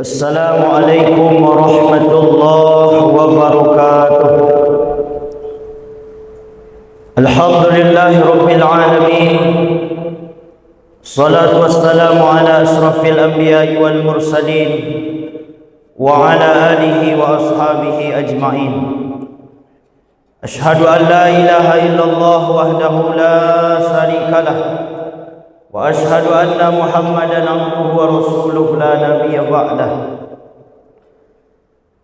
Assalamualaikum warahmatullahi wabarakatuh. Alhamdulillahi rabbil alamin. Salatu wassalamu ala asrafil anbiya'i wal mursalin wa ala alihi wa ashabihi ajma'in. Ashhadu an la ilaha illallah wahdahu la syarika lah wa ashhadu anna Muhammadan abduhu wa rasuluhu la nabiyya ba'dah.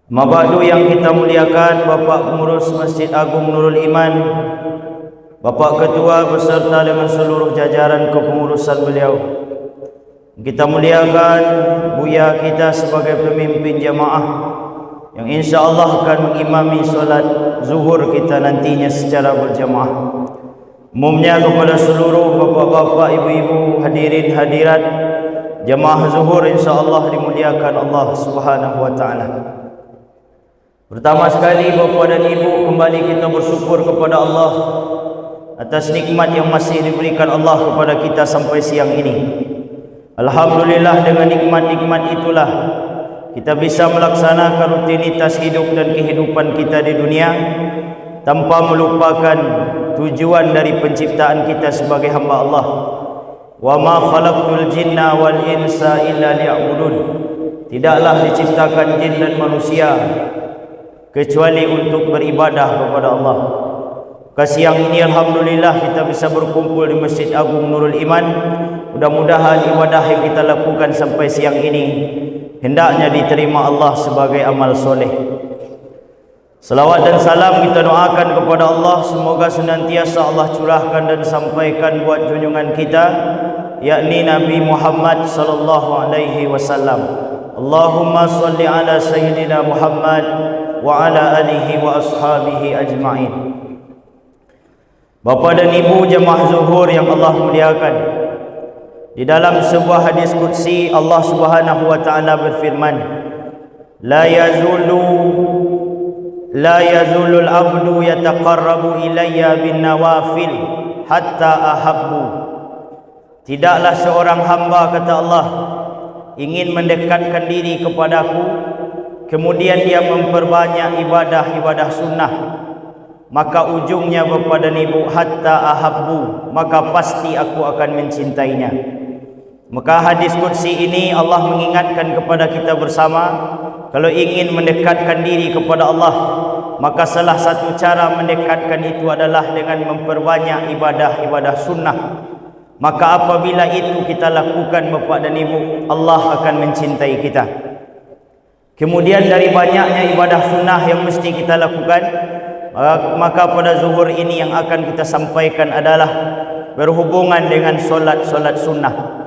Mabadu yang kita muliakan Bapak Pengurus Masjid Agung Nurul Iman, Bapak Ketua beserta dengan seluruh jajaran kepengurusan beliau. Kita muliakan Buya kita sebagai pemimpin jamaah yang insya-Allah akan mengimami solat zuhur kita nantinya secara berjamaah. Umumnya kepada seluruh bapak-bapak, ibu-ibu, hadirin hadirat jamaah zuhur insya-Allah dimuliakan Allah Subhanahu wa taala. Pertama sekali bapak dan ibu, kembali kita bersyukur kepada Allah atas nikmat yang masih diberikan Allah kepada kita sampai siang ini. Alhamdulillah, dengan nikmat-nikmat itulah kita bisa melaksanakan rutinitas hidup dan kehidupan kita di dunia tanpa melupakan tujuan dari penciptaan kita sebagai hamba Allah. Wa ma khalaqtul jinna wal insa illa liya'budun. Tidaklah diciptakan jin dan manusia kecuali untuk beribadah kepada Allah. Siang ini alhamdulillah kita bisa berkumpul di Masjid Agung Nurul Iman. Mudah-mudahan ibadah yang kita lakukan sampai siang ini hendaknya diterima Allah sebagai amal soleh. Salawat dan salam kita doakan kepada Allah, semoga senantiasa Allah curahkan dan sampaikan buat junjungan kita, yakni Nabi Muhammad sallallahu alaihi wasallam. Allahumma salli ala sayyidina Muhammad wa ala alihi wa ashabihi ajma'in. Bapa dan ibu jemaah zuhur yang Allah muliakan, di dalam sebuah hadis qudsi Allah Subhanahu wa taala berfirman, la yazulul abdu yataqarrabu ilayya bin nawafil hatta ahabbu. Tidaklah seorang hamba, kata Allah, ingin mendekatkan diri kepadaku kemudian dia memperbanyak ibadah-ibadah sunnah, maka ujungnya bapa dan ibu hatta ahabbu, maka pasti aku akan mencintainya. Maka hadis qudsi ini Allah mengingatkan kepada kita bersama, kalau ingin mendekatkan diri kepada Allah, maka salah satu cara mendekatkan itu adalah dengan memperbanyak ibadah-ibadah sunnah. Maka apabila itu kita lakukan bapa dan ibu, Allah akan mencintai kita. Kemudian dari banyaknya ibadah sunnah yang mesti kita lakukan, maka pada zuhur ini yang akan kita sampaikan adalah berhubungan dengan solat-solat sunnah.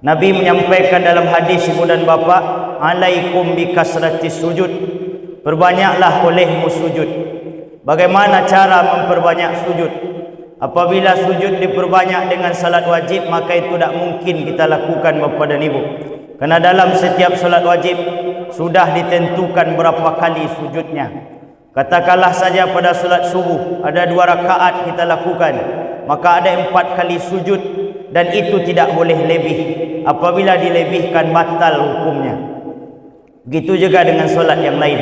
Nabi menyampaikan dalam hadis ibu dan bapa, alaikum bikasratis sujud, perbanyaklah olehmu sujud. Bagaimana cara memperbanyak sujud? Apabila sujud diperbanyak dengan salat wajib, maka itu tidak mungkin kita lakukan bapa dan ibu, karena dalam setiap salat wajib sudah ditentukan berapa kali sujudnya. Katakanlah saja pada salat subuh ada 2 rakaat kita lakukan, maka ada 4 kali sujud, dan itu tidak boleh lebih. Apabila dilebihkan batal hukumnya. Begitu juga dengan solat yang lain.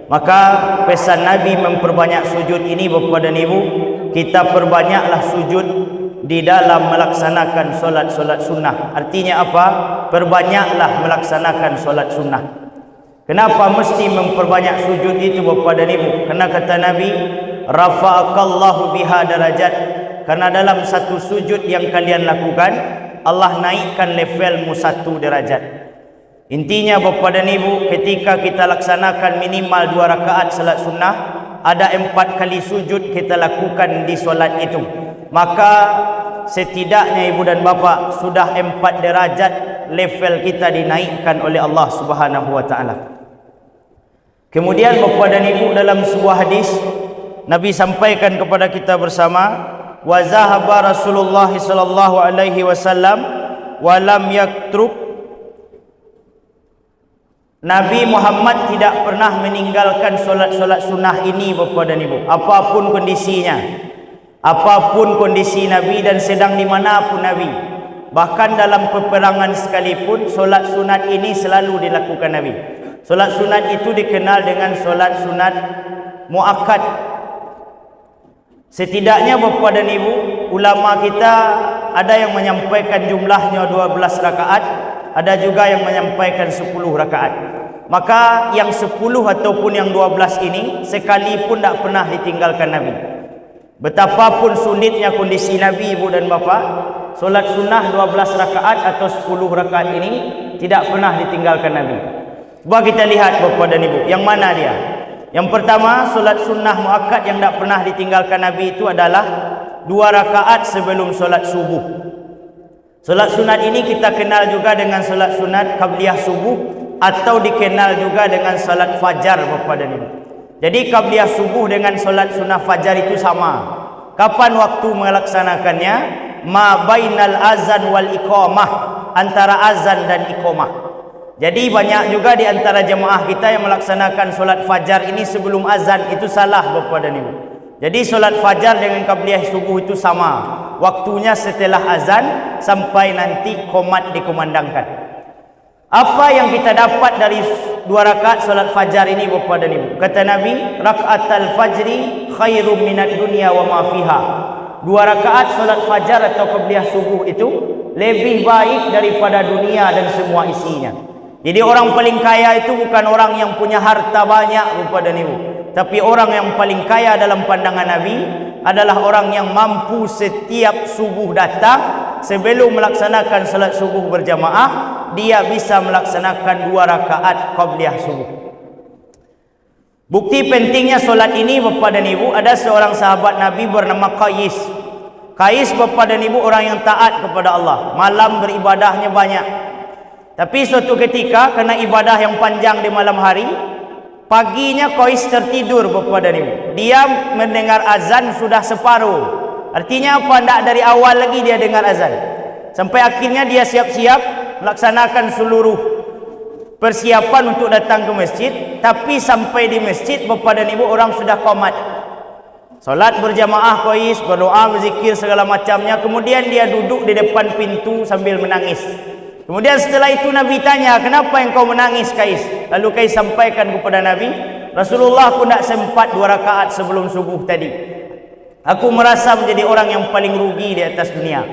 Maka pesan Nabi memperbanyak sujud ini bapa dan ibu, kita perbanyaklah sujud di dalam melaksanakan solat-solat sunnah. Artinya apa? Perbanyaklah melaksanakan solat sunnah. Kenapa mesti memperbanyak sujud itu bapa dan ibu? Karena kata Nabi, rafa'akallahu biha darajat. Karena dalam satu sujud yang kalian lakukan, Allah naikkan levelmu 1 derajat. Intinya bapa dan ibu, ketika kita laksanakan minimal 2 rakaat salat sunnah, ada 4 kali sujud kita lakukan di solat itu, maka setidaknya ibu dan bapa sudah 4 derajat level kita dinaikkan oleh Allah Subhanahu wa taala. Kemudian bapa dan ibu, dalam sebuah hadis Nabi sampaikan kepada kita bersama, wa zahaba Rasulullah sallallahu alaihi wasallam wa lam yaktruk. Nabi Muhammad tidak pernah meninggalkan solat-solat sunnah ini bapa dan ibu, apapun kondisinya. Apapun kondisi Nabi dan sedang dimanapun Nabi, Bahkan dalam peperangan sekalipun, solat sunat ini selalu dilakukan Nabi. Solat sunat itu dikenal dengan solat sunat muakkad. Setidaknya Bapa dan Ibu, ulama kita ada yang menyampaikan jumlahnya 12 rakaat, ada juga yang menyampaikan 10 rakaat. Maka yang 10 ataupun yang 12 ini sekalipun tak pernah ditinggalkan Nabi. Betapapun sulitnya kondisi Nabi, Ibu dan Bapa, solat sunnah 12 rakaat atau 10 rakaat ini tidak pernah ditinggalkan Nabi. Cuba kita lihat Bapa dan Ibu, yang mana dia? Yang pertama, solat sunnah muakkad yang tak pernah ditinggalkan Nabi itu adalah 2 rakaat sebelum solat subuh. Solat sunat ini kita kenal juga dengan solat sunat qabliyah subuh, atau dikenal juga dengan solat fajar Bapa dan Ibu. Jadi qabliyah subuh dengan solat sunnah fajar itu sama. Kapan waktu melaksanakannya? Ma bainal azan wal iqamah, antara azan dan iqamah. Jadi banyak juga di antara jemaah kita yang melaksanakan solat fajar ini sebelum azan. Itu salah Bapa dan Ibu. Jadi solat fajar dengan qabliyah subuh itu sama. Waktunya setelah azan sampai nanti qomat dikumandangkan. Apa yang kita dapat dari 2 rakaat solat fajar ini Bapa dan Ibu? Kata Nabi, rakaatul fajri khairum minad dunya wa ma fiha. 2 rakaat solat fajar atau qabliyah subuh itu lebih baik daripada dunia dan semua isinya. Jadi orang paling kaya itu bukan orang yang punya harta banyak Bapa dan Ibu, tapi orang yang paling kaya dalam pandangan Nabi adalah orang yang mampu setiap subuh datang, sebelum melaksanakan salat subuh berjamaah, dia bisa melaksanakan 2 rakaat qabliyah subuh. Bukti pentingnya solat ini Bapa dan Ibu, ada seorang sahabat Nabi bernama Qais. Qais Bapa dan Ibu orang yang taat kepada Allah, malam beribadahnya banyak. Tapi suatu ketika kena ibadah yang panjang di malam hari, paginya Qais tertidur Bapa dan Ibu. Dia mendengar azan sudah separuh. Artinya apa? Tidak dari awal lagi dia dengar azan. Sampai akhirnya dia siap-siap melaksanakan seluruh persiapan untuk datang ke masjid. Tapi sampai di masjid Bapa dan Ibu orang sudah qomat. Salat berjamaah Qais, berdoa, berzikir segala macamnya. Kemudian dia duduk di depan pintu sambil menangis. Kemudian setelah itu Nabi tanya, kenapa engkau menangis Qais? Lalu Qais sampaikan kepada Nabi, Rasulullah, aku tidak sempat 2 rakaat sebelum subuh tadi. Aku merasa menjadi orang yang paling rugi di atas dunia.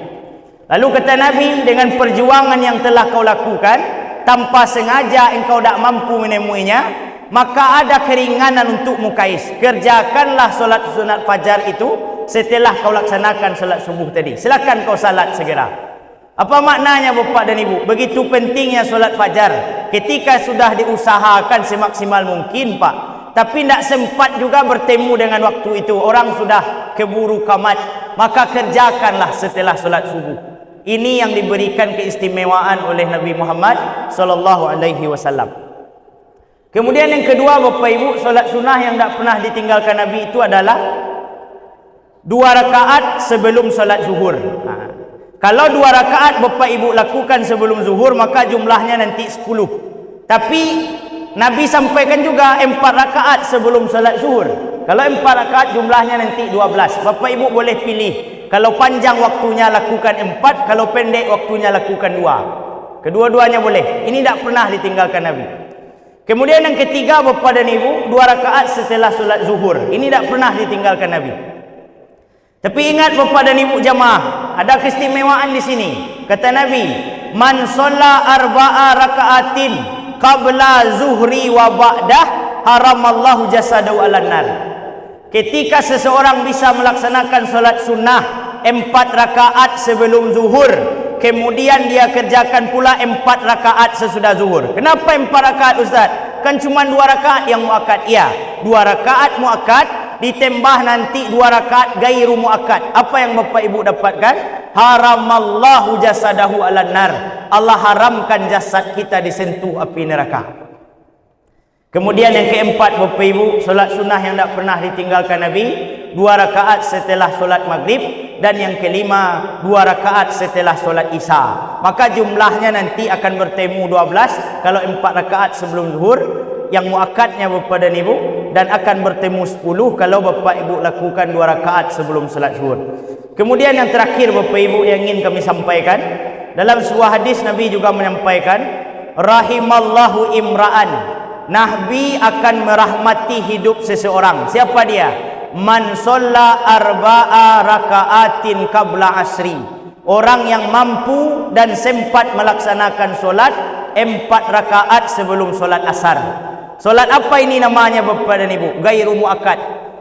Lalu kata Nabi, dengan perjuangan yang telah kau lakukan, tanpa sengaja engkau tidak mampu menemuinya, maka ada keringanan untukmu Qais. Kerjakanlah solat sunat fajar itu setelah kau laksanakan solat subuh tadi. Silakan kau salat segera. Apa maknanya Bapak dan Ibu? Begitu pentingnya solat fajar. Ketika sudah diusahakan semaksimal mungkin Pak, tapi tidak sempat juga bertemu dengan waktu itu, orang sudah keburu qamat, maka kerjakanlah setelah solat subuh. Ini yang diberikan keistimewaan oleh Nabi Muhammad SAW. Kemudian yang kedua Bapak Ibu, solat sunnah yang tidak pernah ditinggalkan Nabi itu adalah 2 rakaat sebelum solat zuhur. Kalau 2 rakaat Bapak Ibu lakukan sebelum zuhur, maka jumlahnya nanti 10. Tapi Nabi sampaikan juga 4 rakaat sebelum salat zuhur. Kalau 4 rakaat jumlahnya nanti 12. Bapak Ibu boleh pilih. Kalau panjang waktunya lakukan 4, kalau pendek waktunya lakukan 2. Kedua-duanya boleh. Ini tidak pernah ditinggalkan Nabi. Kemudian yang ketiga Bapak dan Ibu, 2 rakaat setelah salat zuhur. Ini tidak pernah ditinggalkan Nabi. Tapi ingat Bapak dan Ibu jamaah, ada keistimewaan di sini. Kata Nabi, man shalla 4 rakaatin qabla zuhri wa ba'dah haramallahu jasadahu 'alan nar. Ketika seseorang bisa melaksanakan salat sunnah 4 rakaat sebelum zuhur, kemudian dia kerjakan pula 4 rakaat sesudah zuhur. Kenapa 4 rakaat Ustaz? Kan cuma 2 rakaat yang muakkad. Iya, 2 rakaat muakkad ditambah nanti 2 rakaat gairu muakkad. Apa yang Bapak Ibu dapatkan? Haramallahu jasadahu 'alan nar. Allah haramkan jasad kita disentuh api neraka. Kemudian yang keempat Bapak Ibu, solat sunnah yang tidak pernah ditinggalkan Nabi, 2 rakaat setelah solat maghrib, dan yang kelima 2 rakaat setelah solat isya. Maka jumlahnya nanti akan bertemu 12 kalau 4 rakaat sebelum zuhur yang muakkadnya Bapak dan Ibu, dan akan bertemu 10 kalau Bapak Ibu lakukan 2 rakaat sebelum salat zuhur. Kemudian yang terakhir Bapak Ibu yang ingin kami sampaikan, Dalam sebuah hadis Nabi juga menyampaikan, rahimallahu imra'an, Nabi akan merahmati hidup seseorang. Siapa dia? Man shalla arba'a raka'atin qabla asri, orang yang mampu dan sempat melaksanakan solat 4 rakaat sebelum solat asar. Solat apa ini namanya Bapak dan Ibu? Gairu muakkad.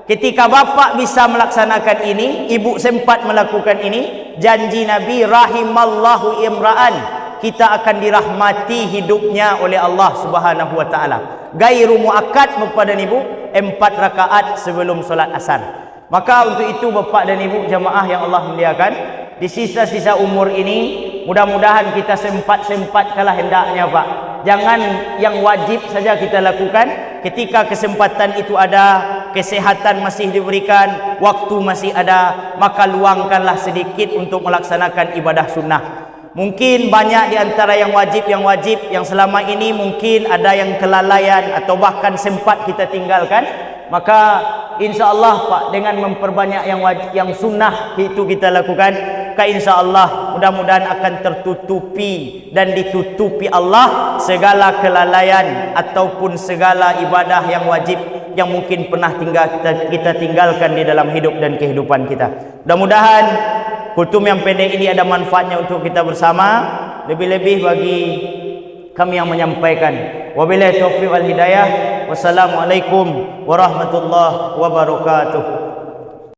Ketika bapak bisa melaksanakan ini, ibu sempat melakukan ini, janji Nabi rahimallahu imra'an, kita akan dirahmati hidupnya oleh Allah Subhanahu wa taala. Gairu muakkad Bapak dan Ibu, 4 rakaat sebelum solat asar. Maka untuk itu Bapak dan Ibu jamaah yang Allah muliakan, di sisa-sisa umur ini mudah-mudahan kita sempat-sempatkanlah hendaknya Pak. Jangan yang wajib saja kita lakukan. Ketika kesempatan itu ada, kesehatan masih diberikan, waktu masih ada, maka luangkanlah sedikit untuk melaksanakan ibadah sunnah. Mungkin banyak di antara yang wajib yang selama ini mungkin ada yang kelalaian atau bahkan sempat kita tinggalkan. Maka insya-Allah Pak, dengan memperbanyak yang sunnah itu kita lakukan, insya-Allah mudah-mudahan akan tertutupi dan ditutupi Allah segala kelalaian ataupun segala ibadah yang wajib yang mungkin pernah kita tinggalkan di dalam hidup dan kehidupan kita. Mudah-mudahan kultum yang pendek ini ada manfaatnya untuk kita bersama, lebih-lebih bagi kami yang menyampaikan. Wabillahi taufiq wal hidayah. Wassalamualaikum warahmatullahi wabarakatuh.